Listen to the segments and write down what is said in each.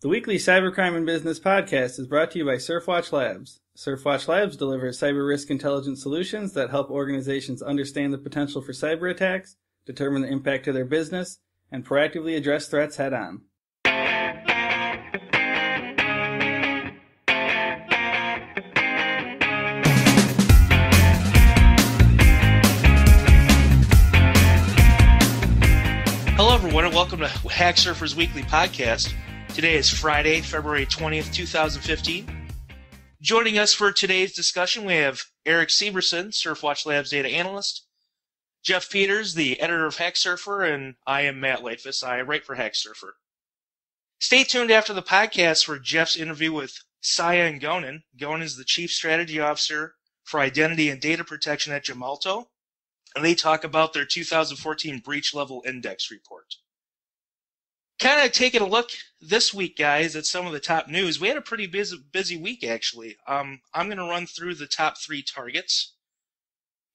The weekly Cybercrime and Business podcast is brought to you by Surfwatch Labs. Surfwatch Labs delivers cyber risk intelligence solutions that help organizations understand the potential for cyber attacks, determine the impact to their business, and proactively address threats head-on. Hello, everyone, and welcome to HackSurfer's weekly podcast. Today is Friday, February 20th, 2015. Joining us for today's discussion, we have Eric Severson, Surfwatch Labs data analyst, Jeff Peters, the editor of HackSurfer, and I am Matt Lightfuss. I write for HackSurfer. Stay tuned after the podcast for Jeff's interview with Tsion Gonen. Gonen is the Chief Strategy Officer for Identity and Data Protection at Gemalto, and they talk about their 2014 Breach Level Index report. Kind of taking a look this week, guys, at some of the top news. We had a pretty busy week, actually. I'm going to run through the top 3 targets.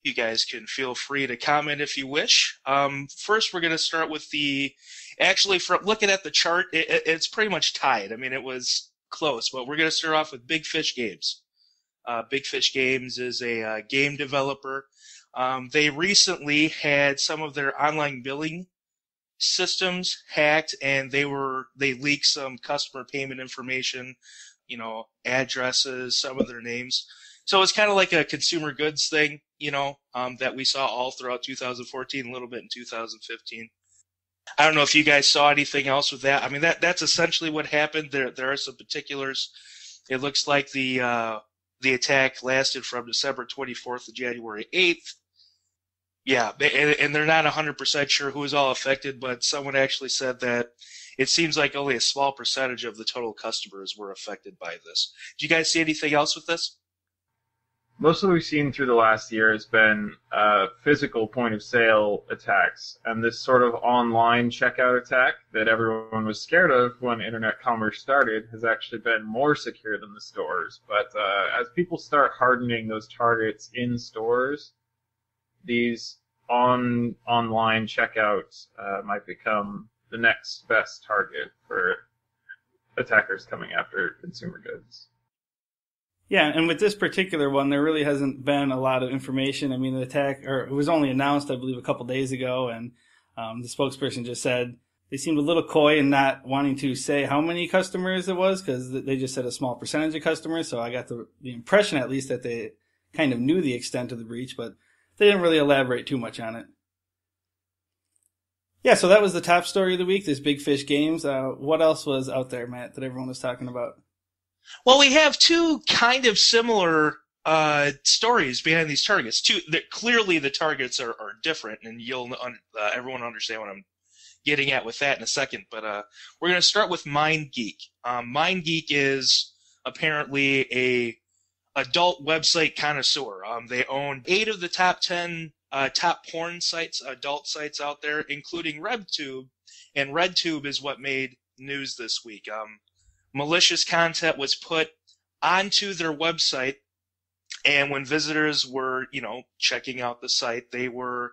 You guys can feel free to comment if you wish. First, we're going to start with from looking at the chart, it's pretty much tied. I mean, it was close, but we're going to start off with Big Fish Games. Big Fish Games is a game developer. They recently had some of their online billing systems hacked, and they leaked some customer payment information, addresses, some of their names. So it's kind of like a consumer goods thing, that we saw all throughout 2014, a little bit in 2015. I don't know if you guys saw anything else with that. I mean, that's essentially what happened. There are some particulars. It looks like the attack lasted from December 24th to January 8th. Yeah, and they're not 100% sure who was all affected, but someone actually said that it seems like only a small percentage of the total customers were affected by this. Do you guys see anything else with this? Most of what we've seen through the last year has been physical point-of-sale attacks, and this sort of online checkout attack that everyone was scared of when internet commerce started has actually been more secure than the stores. But as people start hardening those targets in stores, these online checkouts might become the next best target for attackers coming after consumer goods. Yeah, and with this particular one, there really hasn't been a lot of information. I mean, it was only announced, I believe, a couple days ago, and the spokesperson just said they seemed a little coy in not wanting to say how many customers it was, because they just said a small percentage of customers, so I got the impression, at least, that they kind of knew the extent of the breach, but they didn't really elaborate too much on it. Yeah, so that was the top story of the week, this Big Fish Games. What else was out there, Matt, that everyone was talking about? Well, we have 2 kind of similar stories behind these targets. Clearly the targets are different, and everyone will understand what I'm getting at with that in a second. But we're going to start with MindGeek. MindGeek is apparently a adult website connoisseur. They own 8 of the top 10 top porn sites, adult sites out there, including RedTube. And RedTube is what made news this week. Malicious content was put onto their website, and when visitors were, checking out the site, they were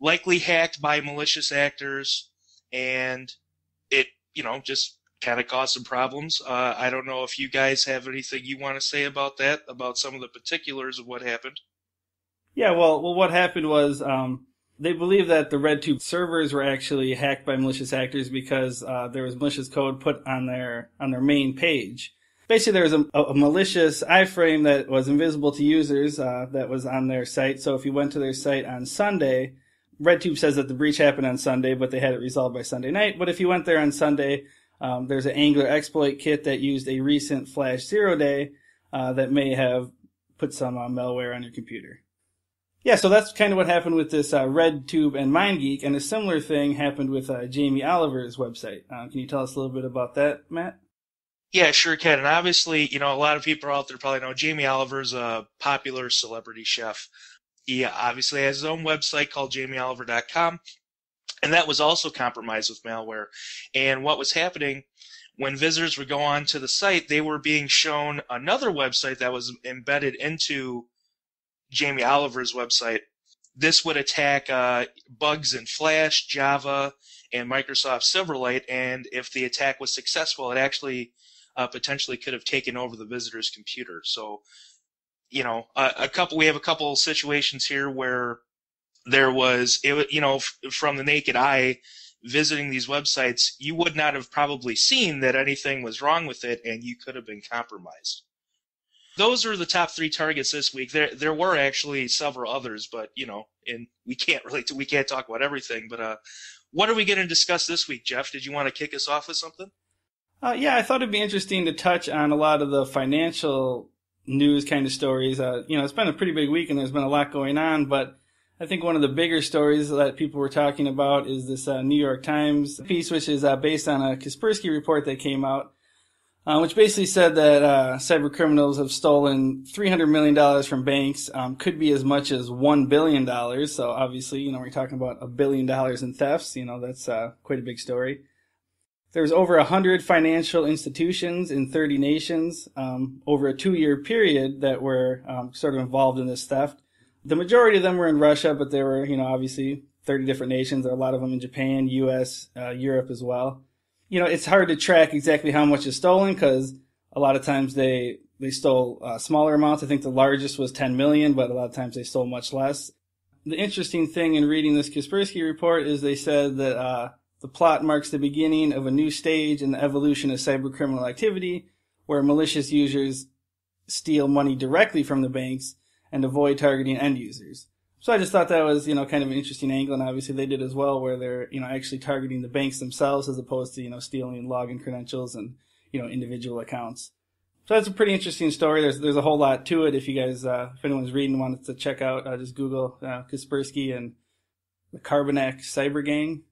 likely hacked by malicious actors, and it, just kind of caused some problems. I don't know if you guys have anything you want to say about that, about some of the particulars of what happened. Yeah, well, what happened was they believe that the RedTube servers were actually hacked by malicious actors because there was malicious code put on their main page. Basically, there was a malicious iframe that was invisible to users that was on their site. So if you went to their site on Sunday, RedTube says that the breach happened on Sunday, but they had it resolved by Sunday night. But if you went there on Sunday, there's an Angler exploit kit that used a recent Flash 0 day that may have put some malware on your computer. Yeah, so that's kind of what happened with this RedTube and MindGeek, and a similar thing happened with Jamie Oliver's website. Can you tell us a little bit about that, Matt? Yeah, sure can. And obviously, a lot of people out there probably know Jamie Oliver's a popular celebrity chef. He obviously has his own website called jamieoliver.com, and that was also compromised with malware. And what was happening, when visitors would go on to the site, they were being shown another website that was embedded into Jamie Oliver's website This would attack bugs in Flash, Java, and Microsoft Silverlight, and if the attack was successful, it actually potentially could have taken over the visitor's computer. So, we have a couple situations here where there was, from the naked eye, visiting these websites, you would not have probably seen that anything was wrong with it, and you could have been compromised. Those are the top 3 targets this week. There were actually several others, but and we can't talk about everything. But what are we going to discuss this week, Jeff? Did you want to kick us off with something? Yeah, I thought it'd be interesting to touch on a lot of the financial news kind of stories. It's been a pretty big week and there's been a lot going on, but I think one of the bigger stories that people were talking about is this New York Times piece, which is based on a Kaspersky report that came out, which basically said that cyber criminals have stolen $300 million from banks, could be as much as $1 billion. So obviously, we're talking about $1 billion in thefts. That's quite a big story. There's over 100 financial institutions in 30 nations over a 2-year period that were sort of involved in this theft. The majority of them were in Russia, but there were, obviously 30 different nations. There are a lot of them in Japan, U.S., Europe as well. It's hard to track exactly how much is stolen because a lot of times they stole smaller amounts. I think the largest was 10 million, but a lot of times they stole much less. The interesting thing in reading this Kaspersky report is they said that the plot marks the beginning of a new stage in the evolution of cybercriminal activity where malicious users steal money directly from the banks and avoid targeting end users. So I just thought that was, kind of an interesting angle, and obviously they did as well, where they're, actually targeting the banks themselves as opposed to, stealing login credentials and, individual accounts. So that's a pretty interesting story. There's a whole lot to it. If you guys, if anyone's reading and wanted to check out, just Google Kaspersky and the Carbonac Cyber Gang.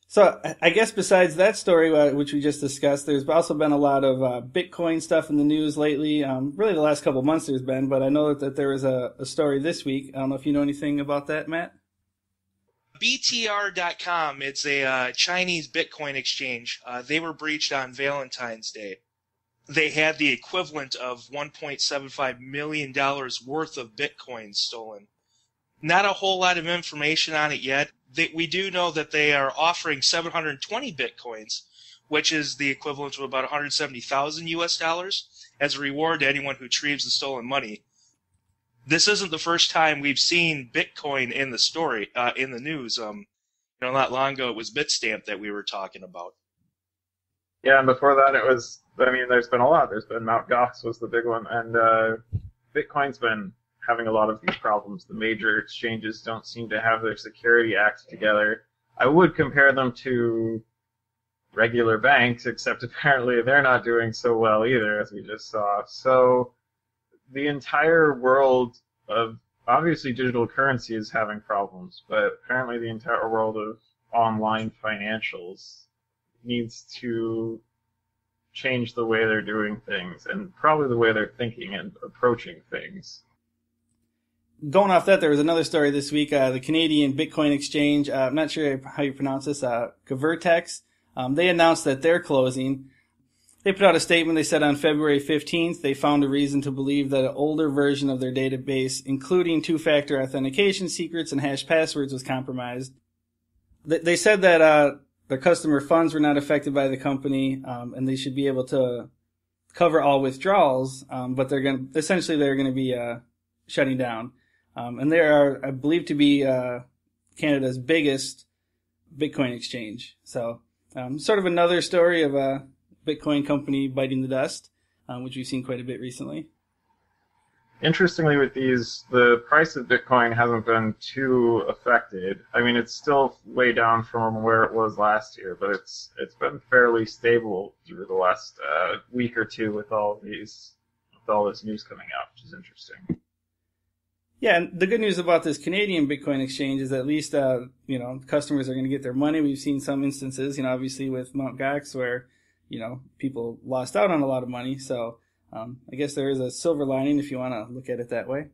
So I guess besides that story, which we just discussed, there's also been a lot of Bitcoin stuff in the news lately. Really the last couple of months there's been, but I know that there was a story this week. I don't know if you know anything about that, Matt? BTR.com, it's a Chinese Bitcoin exchange. They were breached on Valentine's Day. They had the equivalent of $1.75 million worth of Bitcoin stolen. Not a whole lot of information on it yet. We do know that they are offering 720 Bitcoins, which is the equivalent to about 170,000 US dollars, as a reward to anyone who retrieves the stolen money. This isn't the first time we've seen Bitcoin in the story, in the news. Not long ago it was Bitstamp that we were talking about. Yeah, and before that there's been a lot. There's been Mt. Gox was the big one, and Bitcoin's been having a lot of these problems. The major exchanges don't seem to have their security act together. I would compare them to regular banks, except apparently they're not doing so well either, as we just saw. So the entire world of, obviously digital currency is having problems, but apparently the entire world of online financials needs to change the way they're doing things, and probably the way they're thinking and approaching things. Going off that, there was another story this week, the Canadian Bitcoin exchange, I'm not sure how you pronounce this, Gemalto. They announced that they're closing. They put out a statement. They said on February 15th, they found a reason to believe that an older version of their database, including two-factor authentication secrets and hash passwords, was compromised. They said that their customer funds were not affected by the company, and they should be able to cover all withdrawals, but they're going to be shutting down. And they are, I believe, to be Canada's biggest Bitcoin exchange. So sort of another story of a Bitcoin company biting the dust, which we've seen quite a bit recently. Interestingly, with these, the price of Bitcoin hasn't been too affected. I mean, it's still way down from where it was last year, but it's been fairly stable through the last week or two with all this news coming out, which is interesting. Yeah, and the good news about this Canadian Bitcoin exchange is that at least, customers are going to get their money. We've seen some instances, obviously with Mt. Gox where, people lost out on a lot of money. So, I guess there is a silver lining if you want to look at it that way.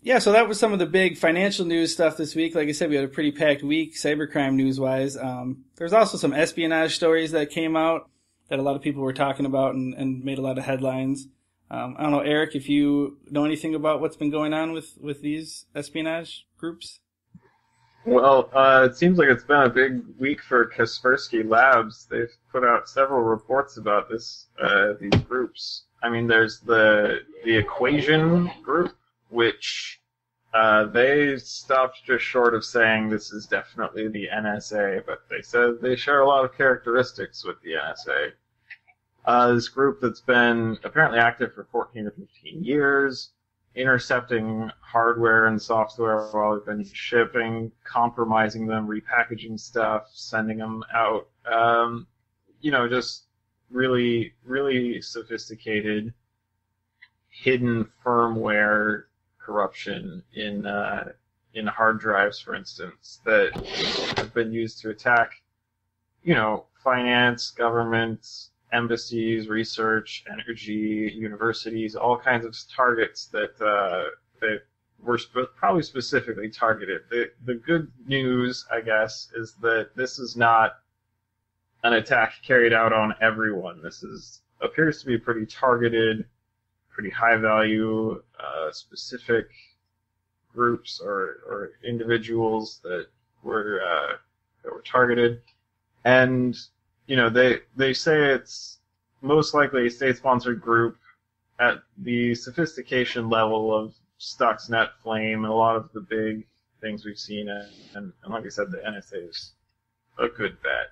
Yeah, so that was some of the big financial news stuff this week. Like I said, we had a pretty packed week, cybercrime news-wise. There's also some espionage stories that came out that a lot of people were talking about and made a lot of headlines. I don't know, Eric, if you know anything about what's been going on with these espionage groups? Well, it seems like it's been a big week for Kaspersky Labs. They've put out several reports about these groups. I mean, there's the Equation group, which they stopped just short of saying this is definitely the NSA, but they said they share a lot of characteristics with the NSA. This group that's been apparently active for 14 or 15 years, intercepting hardware and software while they've been shipping, compromising them, repackaging stuff, sending them out. Just really, really sophisticated, hidden firmware corruption in hard drives, for instance, that have been used to attack, finance, government, embassies, research, energy, universities, all kinds of targets that were probably specifically targeted. The good news, I guess, is that this is not an attack carried out on everyone. This appears to be pretty targeted, pretty high value, specific groups or individuals that were targeted, and they say it's most likely a state-sponsored group at the sophistication level of Stuxnet, Flame, and a lot of the big things we've seen, and like I said, the NSA is a good bet.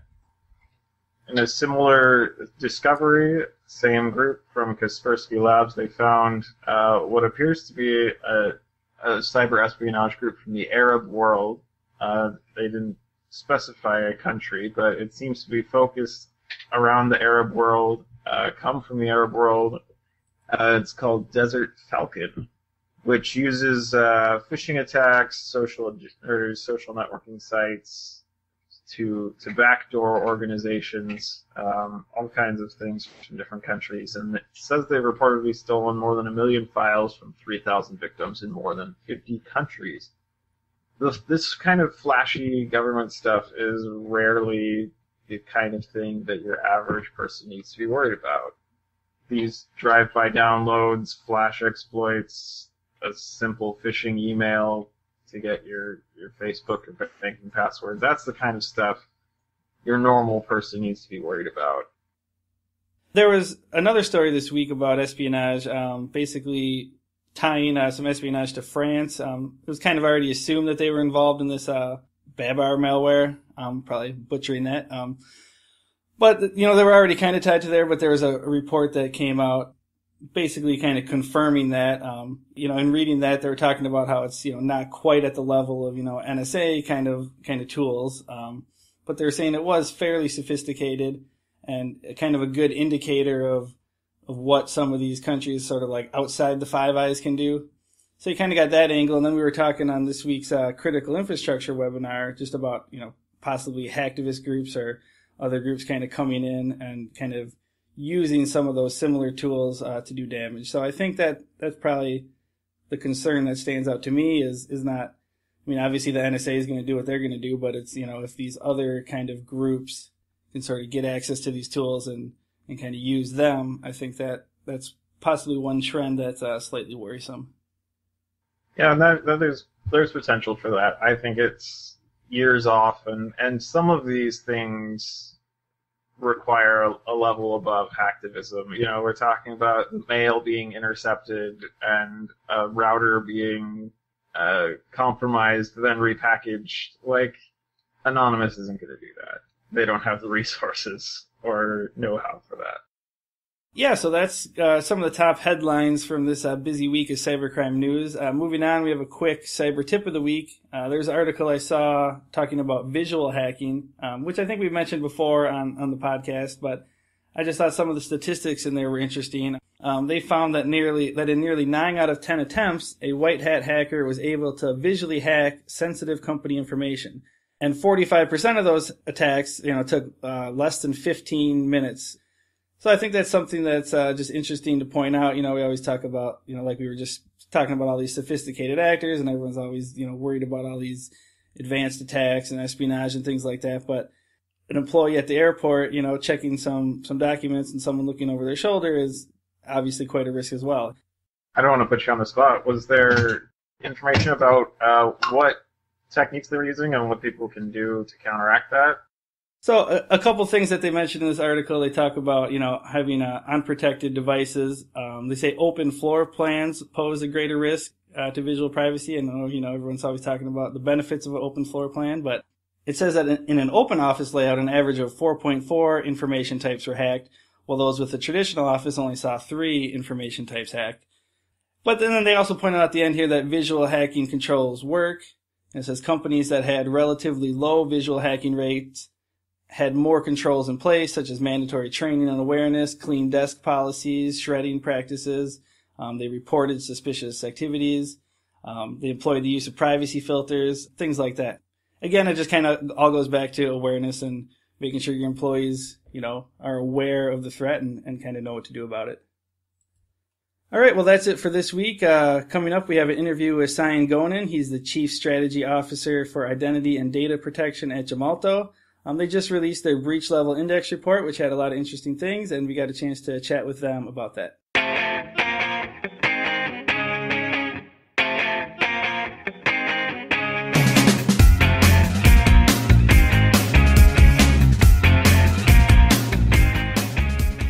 In a similar discovery, same group from Kaspersky Labs, they found what appears to be a cyber espionage group from the Arab world. They didn't specify a country, but it seems to be focused around the Arab world, come from the Arab world. It's called Desert Falcon, which uses phishing attacks, social networking sites to backdoor organizations, all kinds of things from different countries. And it says they've reportedly stolen more than 1 million files from 3,000 victims in more than 50 countries. This kind of flashy government stuff is rarely the kind of thing that your average person needs to be worried about. These drive-by downloads, flash exploits, a simple phishing email to get your Facebook or banking password, that's the kind of stuff your normal person needs to be worried about. There was another story this week about espionage, basically tying some espionage to France. It was kind of already assumed that they were involved in this Babar malware. Probably butchering that. But, they were already kind of tied to there, but there was a report that came out basically kind of confirming that. In reading that, they were talking about how it's, not quite at the level of, NSA kind of tools. But they were saying it was fairly sophisticated and kind of a good indicator of what some of these countries sort of like outside the Five Eyes can do. So you kind of got that angle. And then we were talking on this week's critical infrastructure webinar just about, possibly hacktivist groups or other groups kind of coming in and kind of using some of those similar tools to do damage. So I think that's probably the concern that stands out to me is not, obviously the NSA is going to do what they're going to do, but it's, if these other kind of groups can sort of get access to these tools and kind of use them, I think that's possibly one trend that's slightly worrisome. Yeah, and there's potential for that. I think it's years off, and some of these things require a level above hacktivism. We're talking about mail being intercepted and a router being compromised, then repackaged. Like, Anonymous isn't going to do that. They don't have the resources or know-how for that. Yeah, so that's some of the top headlines from this busy week of cybercrime news. Moving on, we have a quick cyber tip of the week. There's an article I saw talking about visual hacking, which I think we've mentioned before on the podcast, but I just thought some of the statistics in there were interesting. They found that in nearly 9 out of 10 attempts, a white hat hacker was able to visually hack sensitive company information. And 45% of those attacks, took less than 15 minutes. So I think that's something that's just interesting to point out. We always talk about, like we were just talking about all these sophisticated actors, and everyone's always, worried about all these advanced attacks and espionage and things like that. But an employee at the airport, checking some documents and someone looking over their shoulder is, obviously quite a risk as well. I don't want to put you on the spot. Was there information about what techniques they were using and what people can do to counteract that? So a couple things that they mentioned in this article, they talk about, having unprotected devices. They say open floor plans pose a greater risk to visual privacy. And everyone's always talking about the benefits of an open floor plan, but it says that in an open office layout, an average of 4.4 information types were hacked, while those with a traditional office only saw 3 information types hacked. But then they also pointed out at the end here that visual hacking controls work. And it says companies that had relatively low visual hacking rates had more controls in place, such as mandatory training and awareness, clean desk policies, shredding practices. They reported suspicious activities. They employed the use of privacy filters, things like that. Again, it just kind of all goes back to awareness and making sure your employees, are aware of the threat and kind of know what to do about it. All right, well, that's it for this week. Coming up, we have an interview with Tsion Gonen. He's the Chief Strategy Officer for Identity and Data Protection at Gemalto. They just released their breach level index report, which had a lot of interesting things, and we got a chance to chat with them about that.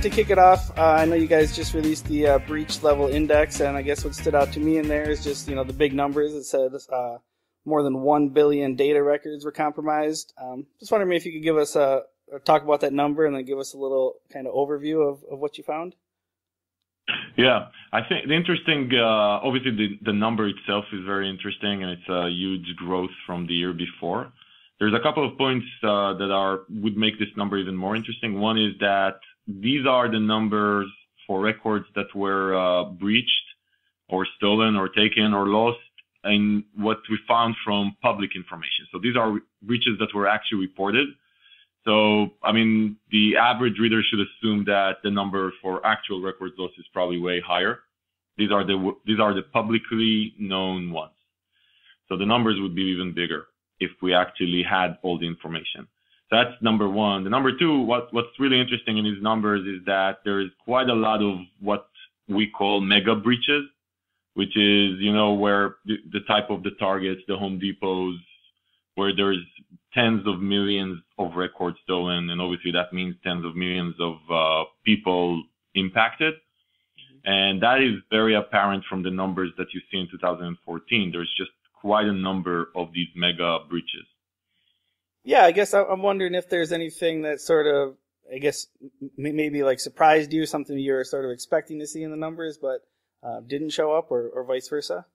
To kick it off, I know you guys just released the breach level index, and I guess what stood out to me in there is just, the big numbers. It says more than 1 billion data records were compromised. Just wondering if you could give us talk about that number and then give us a little kind of overview of what you found. Yeah, I think the interesting, obviously the number itself is very interesting, and it's a huge growth from the year before. There's a couple of points that would make this number even more interesting. One is that these are the numbers for records that were breached or stolen or taken or lost, and what we found from public information. So these are breaches that were actually reported. So, the average reader should assume that the number for actual records lost is probably way higher. These are the publicly known ones. So the numbers would be even bigger if we actually had all the information. So that's number one. The number two, what's really interesting in these numbers is that there is quite a lot of what we call mega breaches, which is, where the type of the targets, the Home Depots, where there's tens of millions of records stolen, and obviously that means tens of millions of people impacted. And that is very apparent from the numbers that you see in 2014. There's just quite a number of these mega breaches. Yeah, I guess I'm wondering if there's anything that sort of, maybe like surprised you, something you were sort of expecting to see in the numbers, but didn't show up, or vice versa.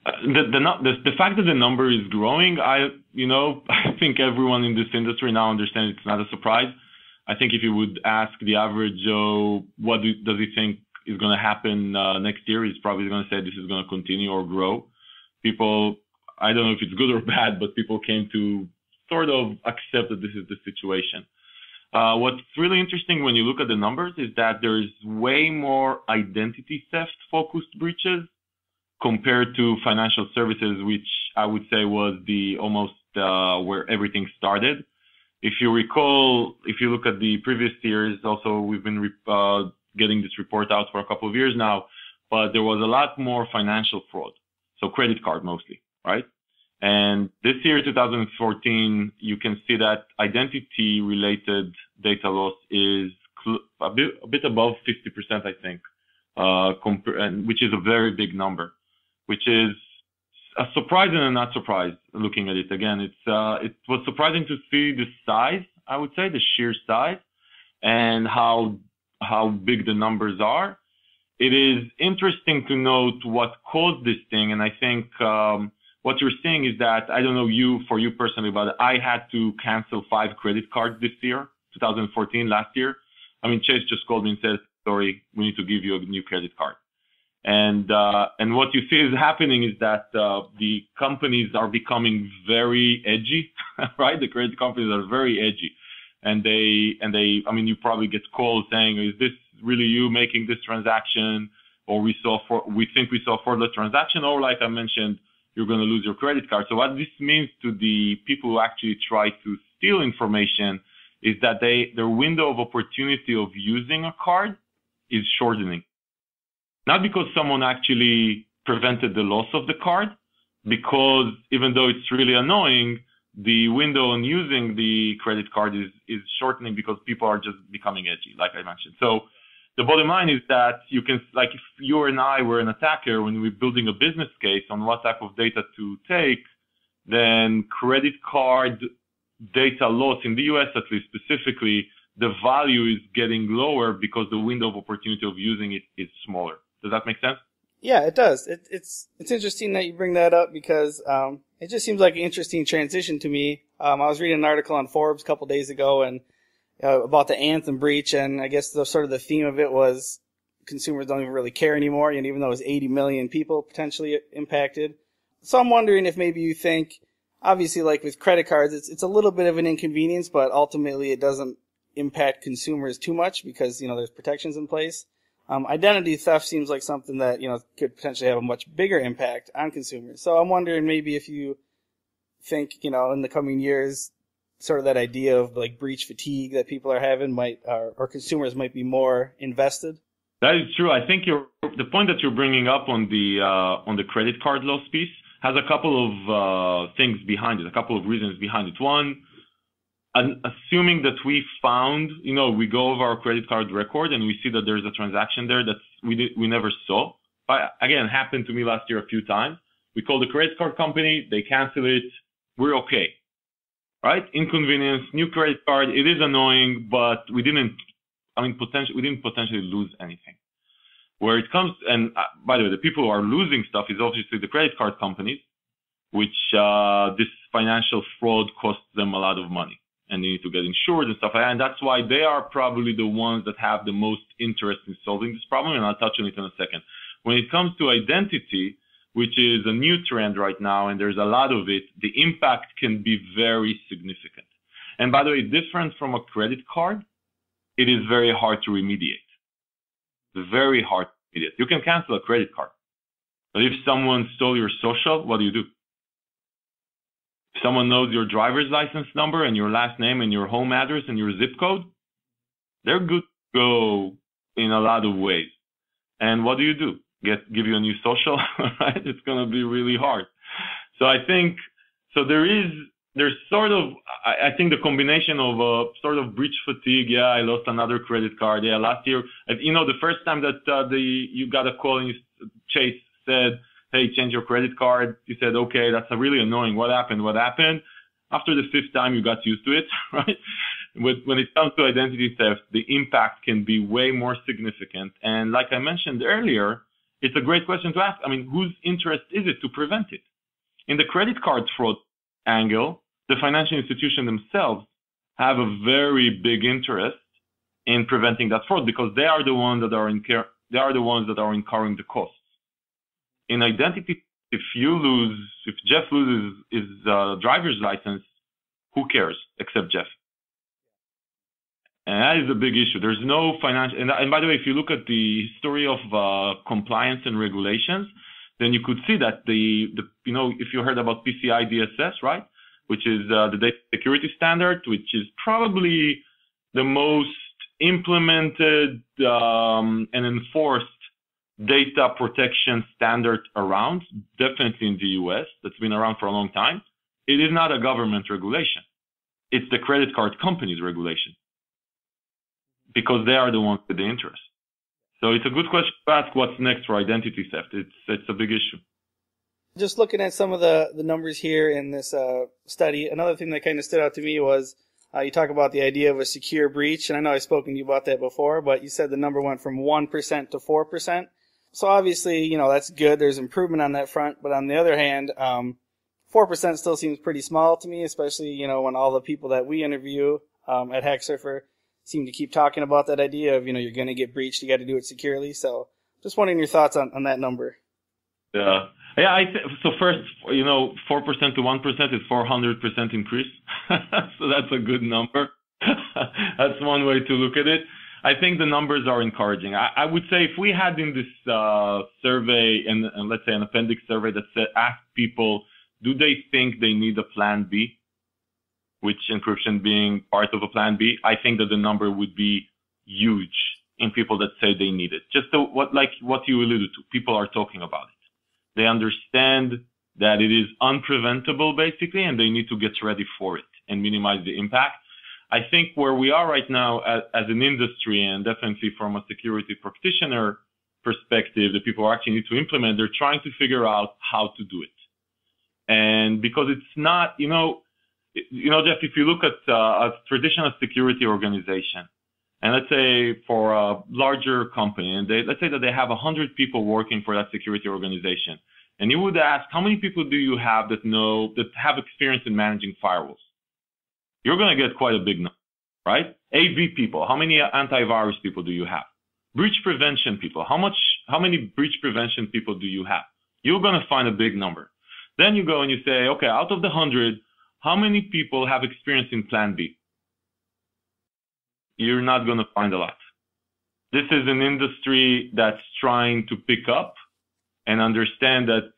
The fact that the number is growing, I think everyone in this industry now understands it's not a surprise. I think if you would ask the average Joe, what does he think is going to happen next year, he's probably going to say this is going to continue or grow. People, I don't know if it's good or bad, but people came to sort of accept that this is the situation. What's really interesting when you look at the numbers is that there's way more identity theft focused breaches compared to financial services, which I would say was the almost where everything started. If you recall, if you look at the previous years, also we've been getting this report out for a couple of years now, but there was a lot more financial fraud. So credit card mostly, right? And this year, 2014, you can see that identity-related data loss is a bit above 50%, I think, which is a very big number, which is a surprise and a not surprise looking at it. Again, it was surprising to see the size, I would say, the sheer size, and how big the numbers are. It is interesting to note what caused this thing, and I think what you're seeing is that, I don't know for you personally, but I had to cancel 5 credit cards this year, 2014, last year. Chase just called me and said, sorry, we need to give you a new credit card. And what you see is happening is that the companies are becoming very edgy, right? The credit companies are very edgy. And you probably get calls saying, is this really you making this transaction? Or we think we saw fraudulent transaction, or like I mentioned, you're going to lose your credit card. So what this means to the people who actually try to steal information is that their window of opportunity of using a card is shortening. Not because someone actually prevented the loss of the card, because even though it's really annoying, the window on using the credit card is shortening because people are just becoming edgy, like I mentioned. So the bottom line is that you can, like if you and I were an attacker, when we're building a business case on what type of data to take, then credit card data loss in the US, at least specifically, the value is getting lower because the window of opportunity of using it is smaller. Does that make sense? Yeah, it does. It's interesting that you bring that up because it just seems like an interesting transition to me. I was reading an article on Forbes a couple days ago and about the Anthem breach, and I guess the theme of it was consumers don't even really care anymore, and even though it was 80 million people potentially impacted. So I'm wondering if maybe you think, obviously, like with credit cards, it's a little bit of an inconvenience, but ultimately it doesn't impact consumers too much because, there's protections in place. Identity theft seems like something that, could potentially have a much bigger impact on consumers. So I'm wondering maybe if you think, in the coming years, sort of that idea of like breach fatigue that people are having or consumers might be more invested. That is true. I think the point that you're bringing up on the credit card loss piece has a couple of things behind it, a couple of reasons behind it. One, assuming that we found, we go over our credit card record and we see that there's a transaction there that we never saw. Again, happened to me last year a few times. We call the credit card company, they cancel it, we're okay. Right? Inconvenience, new credit card, it is annoying, but we didn't potentially lose anything. Where it comes, and by the way, the people who are losing stuff is obviously the credit card companies, which this financial fraud costs them a lot of money. And they need to get insured and stuff like that. And that's why they are probably the ones that have the most interest in solving this problem. And I'll touch on it in a second. When it comes to identity, which is a new trend right now, and there's a lot of it, the impact can be very significant. And by the way, different from a credit card, it is very hard to remediate. Very hard to remediate. You can cancel a credit card. But if someone stole your social, what do you do? If someone knows your driver's license number and your last name and your home address and your zip code, they're good to go in a lot of ways. And what do? Give you a new social, right? It's going to be really hard. So I think, there's sort of, I think the combination of sort of breach fatigue. Yeah, I lost another credit card. Yeah, last year, the first time that you got a call and Chase said, hey, change your credit card. You said, okay, that's really annoying. What happened? After the fifth time, you got used to it, right? When it comes to identity theft, the impact can be way more significant. And like I mentioned earlier, it's a great question to ask. I mean, whose interest is it to prevent it? In the credit card fraud angle, the financial institution themselves have a very big interest in preventing that fraud because they are the ones that are incurring the costs. In identity, if Jeff loses his driver's license, who cares except Jeff? And that is a big issue. There's no financial, and by the way, if you look at the history of compliance and regulations, then you could see that if you heard about PCI DSS, right, which is the data security standard, which is probably the most implemented and enforced data protection standard around, definitely in the US, that's been around for a long time. It is not a government regulation. It's the credit card company's regulation because they are the ones with the interest. So it's a good question to ask what's next for identity theft. It's a big issue. Just looking at some of the numbers here in this study, another thing that kind of stood out to me was you talk about the idea of a secure breach, and I know I've spoken to you about that before, but you said the number went from 1% to 4%. So obviously, that's good. There's improvement on that front, but on the other hand, 4% still seems pretty small to me, especially, when all the people that we interview at HackSurfer seem to keep talking about that idea of, you're going to get breached, you got to do it securely. So just wondering your thoughts on that number. Yeah. Yeah, so first, 4% to 1% is 400% increase. So that's a good number. That's one way to look at it. I think the numbers are encouraging. I would say if we had in this survey, and let's say an appendix survey that asked people, do they think they need a plan B, which encryption being part of a plan B, I think that the number would be huge. in people that say they need it. Just what you alluded to. People are talking about it. They understand that it is unpreventable, basically, and they need to get ready for it and minimize the impact. I think where we are right now as an industry, and definitely from a security practitioner perspective, the people who actually need to implement, they're trying to figure out how to do it. And because it's not, Jeff, if you look at a traditional security organization, and let's say for a larger company, and let's say that they have 100 people working for that security organization, and you would ask, how many people do you have that have experience in managing firewalls? You're going to get quite a big number, right? AV people, how many antivirus people do you have? Breach prevention people, how many breach prevention people do you have? You're going to find a big number. Then you go and you say, okay, out of the 100, how many people have experience in Plan B? You're not going to find a lot. This is an industry that's trying to pick up and understand that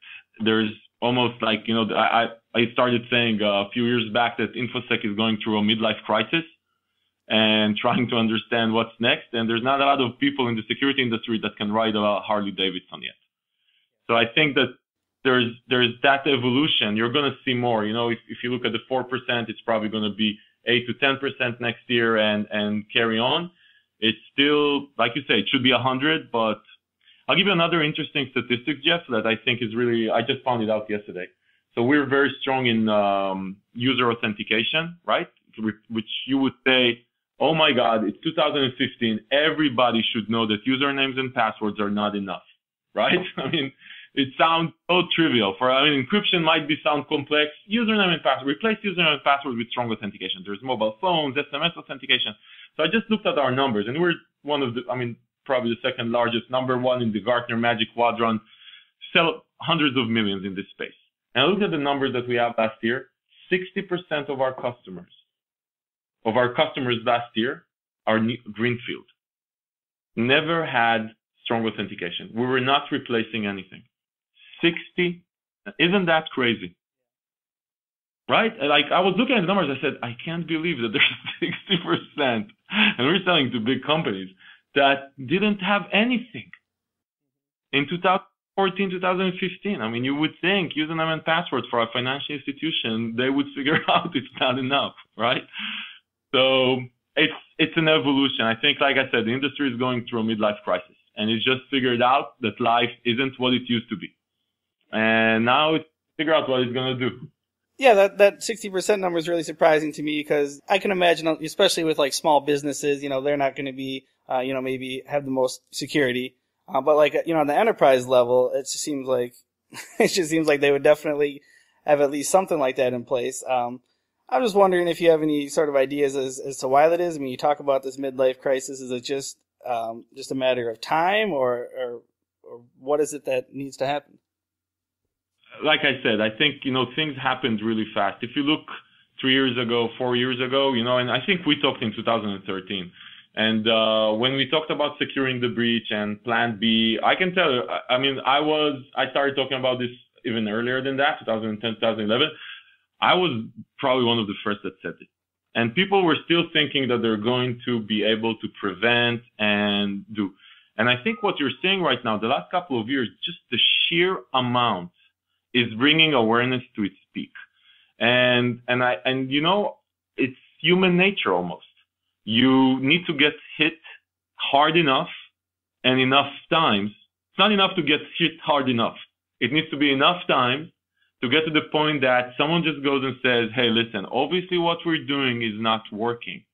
there's almost like, I started saying a few years back that InfoSec is going through a midlife crisis and trying to understand what's next. And there's not a lot of people in the security industry that can ride a Harley Davidson yet. So I think that there's that evolution. You're going to see more. If you look at the 4%, it's probably going to be 8 to 10% next year and carry on. It's still, like you say, it should be 100, but I'll give you another interesting statistic, Jeff, that I think is really, I just found it out yesterday. So we're very strong in user authentication, right? Which you would say, oh my God, it's 2015. Everybody should know that usernames and passwords are not enough, right? I mean, it sounds so trivial. Encryption might sound complex. Username and password, replace username and password with strong authentication. There's mobile phones, SMS authentication. So I just looked at our numbers, and we're one of the, probably the second largest, number one in the Gartner Magic Quadrant, sell hundreds of millions in this space. And I looked at the numbers that we have last year. 60% of our customers last year are greenfield. Never had strong authentication. We were not replacing anything. 60, isn't that crazy? Right? Like, I was looking at the numbers, I said, I can't believe that there's 60%, and we're selling to big companies that didn't have anything in 2014, 2015. You would think username and password for a financial institution, they would figure out it's not enough, right? So it's an evolution. I think, like I said, the industry is going through a midlife crisis, and it's just figured out that life isn't what it used to be. And now it's figure out what it's going to do. Yeah, that 60% number is really surprising to me because I can imagine, especially with like small businesses, they're not going to be, maybe have the most security. But like, on the enterprise level, it just seems like they would definitely have at least something like that in place. I'm just wondering if you have any sort of ideas as to why that is. You talk about this midlife crisis. Is it just a matter of time or what is it that needs to happen? Like I said, I think, things happened really fast. If you look 3 years ago, 4 years ago, and I think we talked in 2013. And when we talked about securing the breach and Plan B, I can tell you, I started talking about this even earlier than that, 2010, 2011. I was probably one of the first that said it. And people were still thinking that they're going to be able to prevent and do. And I think what you're seeing right now, the last couple of years, just the sheer amount is bringing awareness to its peak. And it's human nature almost. You need to get hit hard enough and enough times. It's not enough to get hit hard enough. It needs to be enough times to get to the point that someone just goes and says, hey, listen, obviously what we're doing is not working.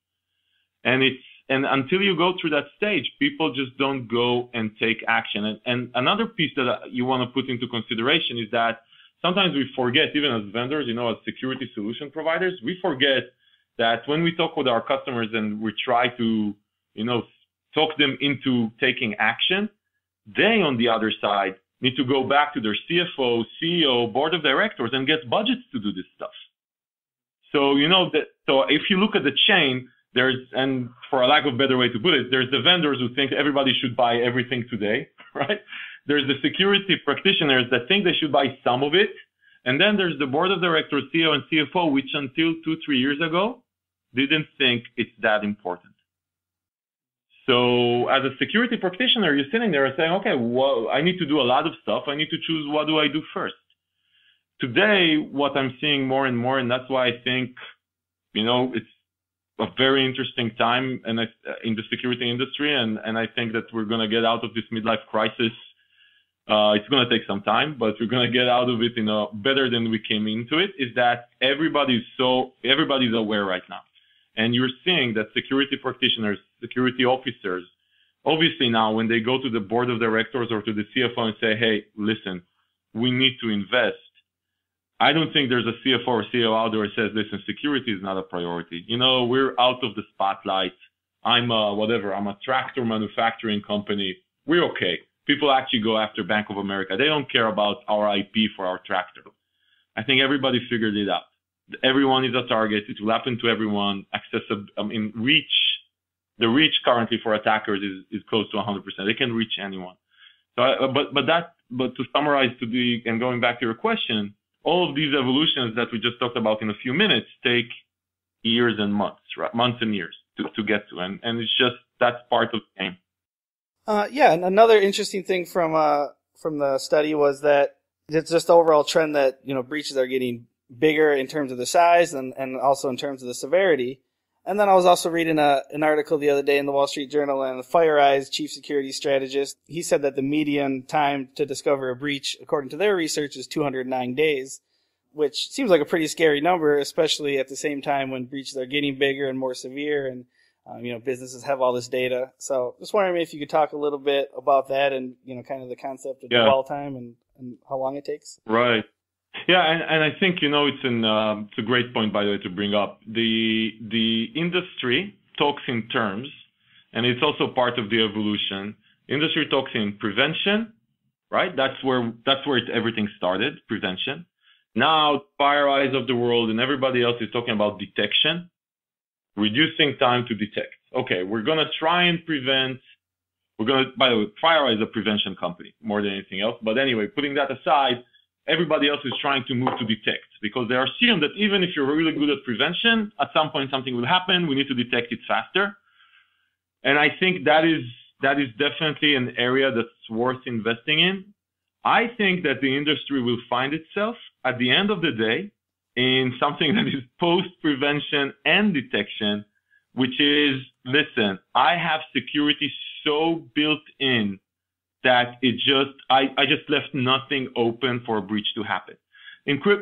And until you go through that stage, people just don't go and take action. And another piece that you want to put into consideration is that sometimes we forget, even as vendors, as security solution providers, we forget that when we talk with our customers and we try to, talk them into taking action, they, on the other side, need to go back to their CFO, CEO, board of directors and get budgets to do this stuff. So, so if you look at the chain, and for a lack of a better way to put it, there's the vendors who think everybody should buy everything today, right? There's the security practitioners that think they should buy some of it. And then there's the board of directors, CEO and CFO, which until 2-3 years ago didn't think it's that important. So So as a security practitioner, you're sitting there saying, okay, well, I need to do a lot of stuff. I need to choose what do I do first. Today, what I'm seeing more and more, and that's why I think, it's a very interesting time in the security industry, and I think that we're going to get out of this midlife crisis. It's going to take some time, but we're going to get out of it better than we came into it, is that everybody's aware right now. And you're seeing that security practitioners, security officers, obviously now when they go to the board of directors or to the CFO and say, hey, listen, we need to invest, I don't think there's a CFO or CEO out there who says, listen, security is not a priority. We're out of the spotlight. I'm a tractor manufacturing company. We're okay. People actually go after Bank of America. They don't care about our IP for our tractor. I think everybody figured it out. Everyone is a target. It will happen to everyone. The reach currently for attackers is close to 100%. They can reach anyone. So, but to summarize and going back to your question, all of these evolutions that we just talked about in a few minutes take years and months, right? Months and years to get to. And it's just, that's part of the game. And another interesting thing from the study was that it's just the overall trend that, breaches are getting bigger in terms of the size and also in terms of the severity. And then I was also reading an article the other day in the Wall Street Journal, and FireEye's chief security strategist, he said that the median time to discover a breach, according to their research, is 209 days, which seems like a pretty scary number, especially at the same time when breaches are getting bigger and more severe, and businesses have all this data. So just wondering if you could talk a little bit about that and, kind of the concept of dwell time and how long it takes. Right. Yeah, and I think, it's a great point, by the way, to bring up. The industry talks in terms, and it's also part of the evolution. Industry talks in prevention, right? That's where everything started, prevention. Now, FireEyes of the world and everybody else is talking about detection, reducing time to detect. Okay, we're going to try and prevent. By the way, FireEye is a prevention company more than anything else. But anyway, putting that aside, everybody else is trying to move to detect, because they assume that even if you're really good at prevention, at some point something will happen. We need to detect it faster. And I think that is definitely an area that's worth investing in. I think that the industry will find itself at the end of the day in something that is post-prevention and detection, which is, listen, I have security so built in that I just left nothing open for a breach to happen.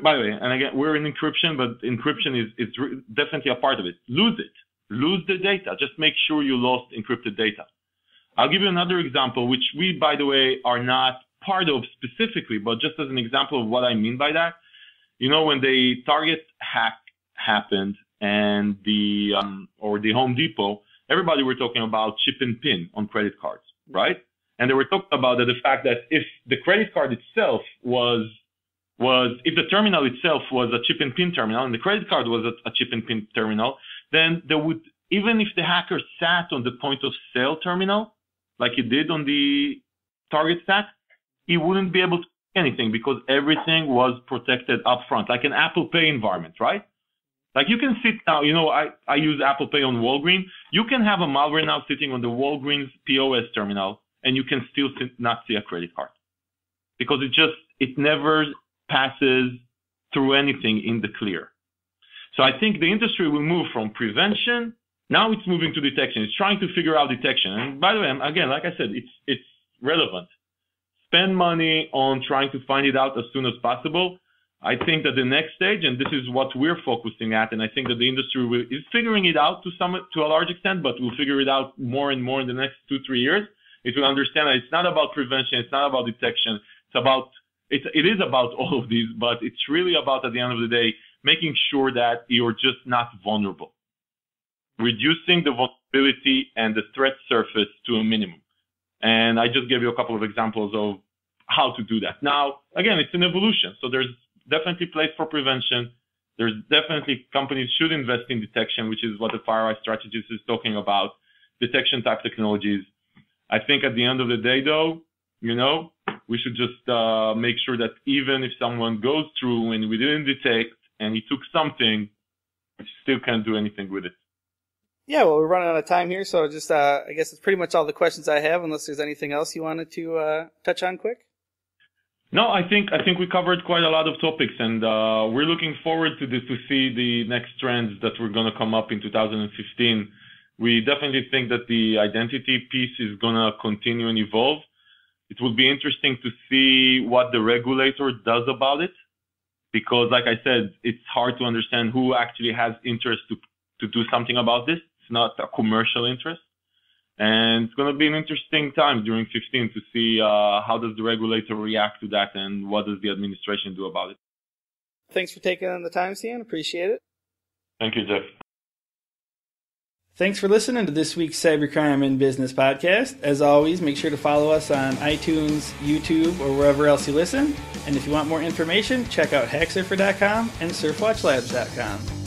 By the way, and again, we're in encryption, but encryption is definitely a part of it. Lose it. Lose the data. Just make sure you lost encrypted data. I'll give you another example, which we, by the way, are not part of specifically, but just as an example of what I mean by that. When the Target hack happened and the Home Depot, everybody were talking about chip and pin on credit cards, right? And they were talking about the fact that if the credit card itself if the terminal itself was a chip and pin terminal and the credit card was a chip and pin terminal, then there would, even if the hacker sat on the point of sale terminal, like he did on the Target stack, he wouldn't be able to do anything because everything was protected up front, like an Apple Pay environment, right? Like you can sit now, I use Apple Pay on Walgreens. You can have a malware now sitting on the Walgreens POS terminal, and you can still not see a credit card because it never passes through anything in the clear. So I think the industry will move from prevention. Now it's moving to detection. It's trying to figure out detection. And by the way, again, like I said, it's relevant. Spend money on trying to find it out as soon as possible. I think that the next stage, and this is what we're focusing at, and I think that the industry is figuring it out to a large extent, but we'll figure it out more and more in the next 2-3 years. It will understand that it's not about prevention, it's not about detection. It is about all of these, but it's really about, at the end of the day, making sure that you're just not vulnerable, reducing the vulnerability and the threat surface to a minimum. And I just gave you a couple of examples of how to do that. Now, again, it's an evolution. So there's definitely place for prevention. There's definitely companies should invest in detection, which is what the FireEye strategist is talking about, detection type technologies. I think at the end of the day, though, we should just make sure that even if someone goes through and we didn't detect and he took something, we still can't do anything with it. Yeah, well, we're running out of time here, so just I guess it's pretty much all the questions I have, unless there's anything else you wanted to touch on quick. No, I think we covered quite a lot of topics, and we're looking forward to see the next trends that we're going to come up in 2015. We definitely think that the identity piece is going to continue and evolve. It will be interesting to see what the regulator does about it, because, like I said, it's hard to understand who actually has interest to do something about this. It's not a commercial interest. And it's going to be an interesting time during 15 to see how does the regulator react to that and what does the administration do about it. Thanks for taking the time, Tsion. Appreciate it. Thank you, Jeff. Thanks for listening to this week's Cybercrime in Business podcast. As always, make sure to follow us on iTunes, YouTube, or wherever else you listen. And if you want more information, check out HackSurfer.com and SurfWatchLabs.com.